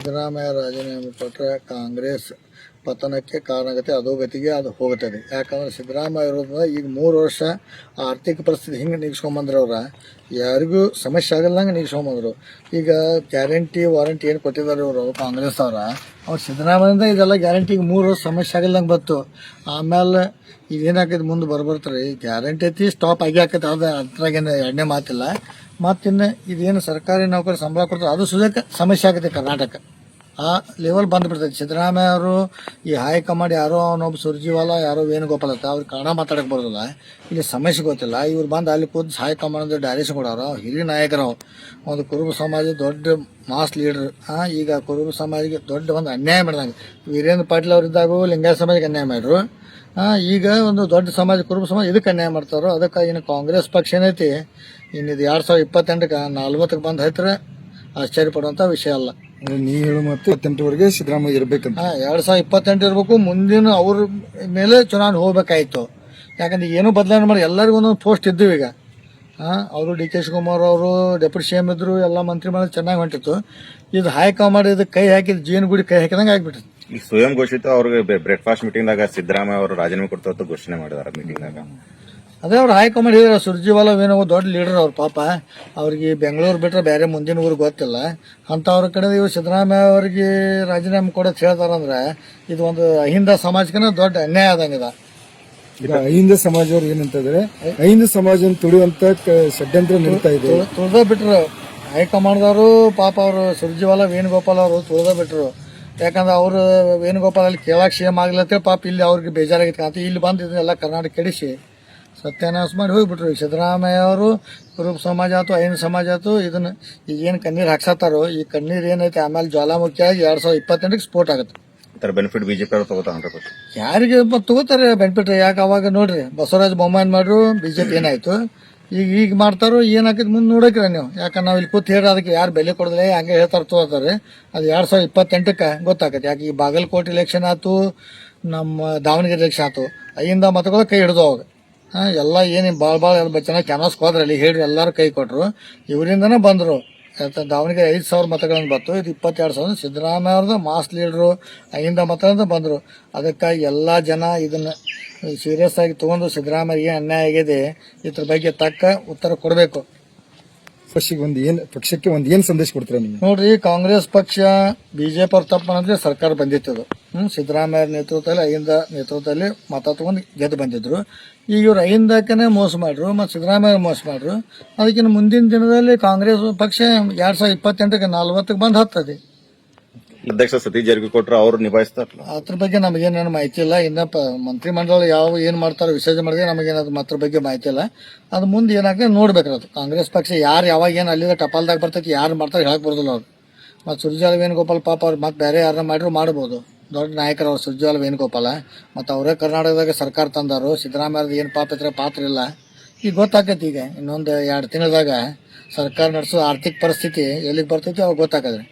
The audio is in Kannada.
ಸಿದ್ದರಾಮಯ್ಯ ರಾಜೀನಾಮೆ ಕೊಟ್ಟರೆ ಕಾಂಗ್ರೆಸ್ ಪತನಕ್ಕೆ ಕಾರಣ ಆಗುತ್ತೆ, ಅಧೋಗತಿಗೆ ಅದು ಹೋಗುತ್ತದೆ. ಯಾಕಂದ್ರೆ ಸಿದ್ದರಾಮಯ್ಯ ಇರೋದ್ರಿಂದ ಈಗ 3 ವರ್ಷ ಆರ್ಥಿಕ ಪರಿಸ್ಥಿತಿ ಹಿಂಗೆ ನಿಗ್ಸ್ಕೊಂಬಂದ್ರೆ ಯಾರಿಗೂ ಸಮಸ್ಯೆ ಆಗಲ್ಲಂಗೆ ನಿಗ್ಸ್ಕೊಂಬಂದ್ರು. ಈಗ ಗ್ಯಾರಂಟಿ ವಾರಂಟಿ ಏನು ಕೊಟ್ಟಿದ್ದಾರೆ ಇವರು ಕಾಂಗ್ರೆಸ್ ಅವ್ರು ಸಿದ್ದರಾಮಯ್ಯಿಂದ ಇದೆಲ್ಲ ಗ್ಯಾರಂಟಿಗೆ 3 ವರ್ಷ ಸಮಸ್ಯೆ ಆಗಲ್ಲಂಗೆ ಬಂತು. ಆಮೇಲೆ ಇದೇನಾಕೈತೆ ಮುಂದೆ ಬರ್ತಾರೆ ಗ್ಯಾರಂಟಿ ಐತಿ ಸ್ಟಾಪ್ ಆಗಿ ಹಾಕೈತೆ, ಅದು ಅದ್ರಾಗೇನು ಎರಡನೇ ಮಾತಿಲ್ಲ. ಮತ್ತಿನ್ನು ಇದೇನು ಸರ್ಕಾರಿ ನೌಕರಿ ಸಂಬಳ ಕೊಡ್ತಾರೆ ಅದು ಸುದಕ್ಕೆ ಸಮಸ್ಯೆ ಆಗುತ್ತೆ ಕರ್ನಾಟಕ. ಆ ಲೆವೆಲ್ ಬಂದುಬಿಡ್ತೈತಿ. ಸಿದ್ದರಾಮಯ್ಯ ಅವರು ಈ ಹೈಕಮಾಂಡ್ ಯಾರೋ ಅವನೊಬ್ಬ ಸುರ್ಜಿವಾಲ ಯಾರೋ ವೇಣುಗೋಪಾಲ್ ಅಂತ ಅವ್ರು ಕನ್ನಡ ಮಾತಾಡಕ್ಕೆ ಬರೋದಿಲ್ಲ, ಇಲ್ಲಿ ಸಮಸ್ಯೆ ಗೊತ್ತಿಲ್ಲ. ಇವ್ರು ಬಂದು ಅಲ್ಲಿ ಕೂತು ಹೈಕಮಾಂಡ್ ಡೈರೆಕ್ಷನ್ ಕೊಡೋರು ಹಿರಿಯ ನಾಯಕರು. ಒಂದು ಕುರುಬ ಸಮಾಜ ದೊಡ್ಡ ಮಾಸ್ ಲೀಡರ್. ಈಗ ಕುರುಬ ಸಮಾಜಕ್ಕೆ ದೊಡ್ಡ ಒಂದು ಅನ್ಯಾಯ ಮಾಡಿದಂಗೆ ವೀರೇಂದ್ರ ಪಾಟೀಲ್ ಅವರಿದ್ದಾಗೂ ಲಿಂಗಾಯತ ಸಮಾಜಕ್ಕೆ ಅನ್ಯಾಯ ಮಾಡ್ರು. ಈಗ ಒಂದು ದೊಡ್ಡ ಸಮಾಜ ಕುರುಬ ಸಮಾಜ ಇದಕ್ಕೆ ಅನ್ಯಾಯ ಮಾಡ್ತಾರೋ. ಅದಕ್ಕೆ ಇನ್ನು ಕಾಂಗ್ರೆಸ್ ಪಕ್ಷ ಏನೈತಿ ಇನ್ನಿದು 2028ಕ್ಕೆ 40ಕ್ಕೆ ಬಂದು ಹತ್ತಿರ ಆಶ್ಚರ್ಯ ಪಡುವಂಥ ವಿಷಯ ಅಲ್ಲ. ನೀವು ಹೇಳೋ ಮತ್ತೆ 28ವರೆಗೆ ಸಿದ್ದರಾಮಯ್ಯ ಇರ್ಬೇಕಂತ. 2028 ಇರ್ಬೇಕು. ಮುಂದಿನ ಅವ್ರ ಮೇಲೆ ಚುನಾವಣೆ ಹೋಗ್ಬೇಕಾಯ್ತು. ಯಾಕಂದ್ರೆ ಏನೂ ಬದಲಾವಣೆ ಮಾಡಿ ಎಲ್ಲರಿಗೂ ಒಂದೊಂದು ಪೋಸ್ಟ್ ಇದ್ದೀವಿ. ಈಗ ಅವರು ಡಿ ಕೆ ಶಿವಕುಮಾರ್ ಅವರು ಡೆಪ್ಯೂಟಿ ಸಿ ಎಂ ಇದ್ರು, ಎಲ್ಲ ಮಂತ್ರಿಮಂಡಲ ಚೆನ್ನಾಗಿ ಹೊಂಟಿತ್ತು. ಇದು ಹೈಕಮಾಂಡ್ ಇದಕ್ಕೆ ಕೈ ಹಾಕಿದ ಜೀವನಗುಡಿ ಕೈ ಹಾಕಿದಂಗೆ ಆಗ್ಬಿಟ್ಟಿತ್ತು. ಈ ಸ್ವಯಂ ಘೋಷಿತ ಅವ್ರಿಗೆ ಬ್ರೇಕ್ಫಾಸ್ಟ್ ಮೀಟಿಂಗ್ದಾಗ ಸಿದ್ದರಾಮಯ್ಯ ಅವರು ರಾಜೀನಾಮೆ ಕೊಡ್ತಾ ಘೋಷಣೆ ಮಾಡಿದಾರೆ ಮೀಟಿಂಗ್ನಾಗ. ಅದೇ ಅವ್ರು ಹೈಕಮಾಂಡ್ ಹೇಳಿದ್ರೆ ಸುರ್ಜಿವಾಲ ಏನೋ ದೊಡ್ಡ ಲೀಡರ್ ಅವ್ರು. ಪಾಪ ಅವ್ರಿಗೆ ಬೆಂಗಳೂರು ಬಿಟ್ಟರೆ ಬೇರೆ ಮುಂದಿನ ಊರು ಗೊತ್ತಿಲ್ಲ. ಅಂಥವ್ರ ಕಡೆ ಇವ್ರು ಸಿದ್ದರಾಮಯ್ಯ ಅವ್ರಿಗೆ ರಾಜೀನಾಮೆ ಕೊಡೋದು ಹೇಳ್ತಾರಂದ್ರೆ ಇದು ಒಂದು ಅಹಿಂದ ಸಮಾಜಕ್ಕೆ ದೊಡ್ಡ ಅನ್ಯಾಯ ಆದಂಗಿದೆ. ಈಗ ಅಹಿಂದ ಸಮಾಜವ್ರು ಏನಂತಂದ್ರೆ ಅಹಿಂದ ಸಮಾಜ ತುಳಿಯುವಂತ ಷಡ್ಯಂತ್ರ ನಡೀತಾ ಇದೆ. ತುಳ್ದ ಬಿಟ್ರು ಹೈಕಮಾಂಡ್ದವರು. ಪಾಪ ಅವರು ಸುರ್ಜಿವಾಲ ವೇಣುಗೋಪಾಲ್ ಅವರು ತುಳ್ದ ಬಿಟ್ರು. ಯಾಕಂದ್ರೆ ಅವರು ವೇಣುಗೋಪಾಲ್ ಅಲ್ಲಿ ಕೇಳಕ್ಕೆ ಸಿ ಎಂ ಆಗ್ಲತ್ತೇಳಿ ಪಾಪ ಇಲ್ಲಿ ಅವ್ರಿಗೆ ಬೇಜಾರಾಗಿತ್ತು ಅಂತ ಇಲ್ಲಿ ಬಂದು ಇದನ್ನೆಲ್ಲ ಕರ್ನಾಟಕ ಕೆಡಿಸಿ ಸತ್ಯಾನಾಶ ಮಾಡಿ ಹೋಗ್ಬಿಟ್ರು. ಸಿದ್ದರಾಮಯ್ಯ ಅವರು ಕುರುಬ ಸಮಾಜ ಆಯ್ತು ಅಹಿಂದ ಸಮಾಜ ಆಯ್ತು ಇದನ್ನ ಈಗೇನು ಕಣ್ಣೀರು ಹಾಕ್ಸತ್ತಾರೋ ಈ ಕಣ್ಣೀರು ಏನೈತೆ ಆಮೇಲೆ ಜ್ವಾಲಾಮುಖಿಯಾಗಿ 2028ಕ್ಕೆ ಸ್ಫೋಟ ಆಗುತ್ತೆ. ಬೆನಿಫಿಟ್ ಬಿಜೆಪಿ ಅವರು ತಗೋತಾರೆ. ಯಾರಿಗೆ ತಗೋತಾರೆ ಬೆನಿಫಿಟ್? ಯಾಕೆ ಅವಾಗ ನೋಡ್ರಿ ಬಸವರಾಜ ಬೊಮ್ಮಾಯಿ ಮಾಡ್ರು ಬಿಜೆಪಿ ಏನಾಯ್ತು, ಈಗ ಮಾಡ್ತಾರೋ ಏನಾಕೈತಿ ಮುಂದೆ ನೋಡಕ್ರಿ ನೀವು. ಯಾಕಂದ್ರೆ ನಾವು ಇಲ್ಲಿ ಕೂತ್ ಹೇಳಿ ಅದಕ್ಕೆ ಯಾರು ಬೆಲೆ ಕೊಡದ್ರೆ ಹಂಗೆ ಹೇಳ್ತಾರೆ ತಗೋತಾರೆ. ಅದು 2028ಕ್ಕೆ ಗೊತ್ತಾಗತ್ತೆ. ಯಾಕೆ ಈ ಬಾಗಲಕೋಟೆ ಎಲೆಕ್ಷನ್ ಆಯ್ತು, ನಮ್ಮ ದಾವಣಗೆರೆ ಎಲೆಕ್ಷನ್ ಆಯ್ತು, ಅಹಿಂದ ಮತಗಳು ಕೈ ಹಿಡಿದು ಅವಾಗ ಎಲ್ಲ ಏನು ಭಾಳ ಚೆನ್ನಾಗಿ ಕ್ಯಾನ್ವಾಸ್ಗೆ ಹೋದ್ರಲ್ಲಿ ಹೇಳ್ರಿ ಎಲ್ಲರೂ ಕೈ ಕೊಟ್ಟರು. ಇವರಿಂದನೇ ಬಂದರು. ದಾವಣಗೆರೆ 5,000 ಮತಗಳನ್ನು ಬಂತು. ಇದು 22,000 ಸಿದ್ದರಾಮಯ್ಯ ಅವ್ರದ್ದು ಮಾಸ್ ಲೀಡ್ರು ಅಹಿಂದ ಮತದಿಂದ ಬಂದರು. ಅದಕ್ಕಾಗಿ ಎಲ್ಲ ಜನ ಇದನ್ನು ಸೀರಿಯಸ್ ಆಗಿ ತೊಗೊಂಡು ಸಿದ್ದರಾಮಯ್ಯ ಅನ್ಯಾಯ ಆಗಿದೆ, ಇದ್ರ ಬಗ್ಗೆ ತಕ್ಕ ಉತ್ತರ ಕೊಡಬೇಕು. ಪಕ್ಷಕ್ಕೆ ಒಂದು ಏನು ಸಂದೇಶ ಕೊಡ್ತೀರಾ ನೀವು? ನೋಡ್ರಿ, ಕಾಂಗ್ರೆಸ್ ಪಕ್ಷ ಬಿಜೆಪಿ ಅವ್ರ ತಪ್ಪು ಅಂದ್ರೆ ಸರ್ಕಾರ ಬಂದಿತ್ತು. ಸಿದ್ದರಾಮಯ್ಯ ನೇತೃತ್ವದಲ್ಲಿ ಅಹಿಂದ ನೇತೃತ್ವದಲ್ಲಿ ಮತ ತಗೊಂಡು ಗೆದ್ದು ಬಂದಿದ್ರು. ಈಗ ಇವ್ರು ಅಹಿಂದಕ್ಕೇ ಮೋಸ ಮಾಡ್ರು ಮತ್ತು ಸಿದ್ದರಾಮಯ್ಯ ಮೋಸ ಮಾಡ್ರು. ಅದಕ್ಕಿಂತ ಮುಂದಿನ ದಿನದಲ್ಲಿ ಕಾಂಗ್ರೆಸ್ ಪಕ್ಷ 2028ಕ್ಕೆ 40ಕ್ಕೆ ಬಂದು ಹತ್ತದೆ. ಅಧ್ಯಕ್ಷ ಸತೀಶ್ ಜಾರಕಿಹೊಳಿ ಅವರು ನಿಭಾಯಿಸ್ತಾರಲ್ಲ, ಅದ್ರ ಬಗ್ಗೆ ನಮಗೇನೇನು ಮಾಹಿತಿ ಇಲ್ಲ. ಇನ್ನ ಮಂತ್ರಿಮಂಡಲ ಯಾವ ಏನು ಮಾಡ್ತಾರೋ ವಿಸರ್ಜನೆ ಮಾಡಿದ್ರೆ ನಮಗೇನದು ಅದ್ರ ಬಗ್ಗೆ ಮಾಹಿತಿ ಇಲ್ಲ. ಅದು ಮುಂದೆ ಏನಾಗ್ತದೆ ನೋಡ್ಬೇಕದು. ಕಾಂಗ್ರೆಸ್ ಪಕ್ಷ ಯಾರು ಯಾವಾಗ ಏನು ಅಲ್ಲಿಂದ ಟಪಾಲ್ದಾಗ ಬರ್ತೈತಿ ಯಾರು ಮಾಡ್ತಾರೆ ಹೇಳಕ್ ಬರೋದಿಲ್ಲ ಅವ್ರು. ಮತ್ತು ಸುರ್ಜಾಲ ವೇಣುಗೋಪಾಲ್ ಪಾಪ ಅವ್ರು ಮತ್ತೆ ಬೇರೆ ಯಾರನ್ನ ಮಾಡಿದ್ರು ಮಾಡ್ಬೋದು. ದೊಡ್ಡ ನಾಯಕರು ಅವ್ರು ಸುರ್ಜಾಲ ವೇಣುಗೋಪಾಲ. ಮತ್ತು ಅವರೇ ಕರ್ನಾಟಕದಾಗ ಸರ್ಕಾರ ತಂದಾರು. ಸಿದ್ದರಾಮಯ್ಯದ ಏನು ಪಾತ್ರ ಇಲ್ಲ. ಈಗ ಗೊತ್ತಾಕೈತಿ. ಈಗ ಇನ್ನೊಂದು 2 ತಿಂಗಳದಾಗ ಸರ್ಕಾರ ನಡೆಸೋ ಆರ್ಥಿಕ ಪರಿಸ್ಥಿತಿ ಎಲ್ಲಿಗೆ ಬರ್ತೈತಿ ಅವಾಗ ಗೊತ್ತಾಕದ್ರಿ.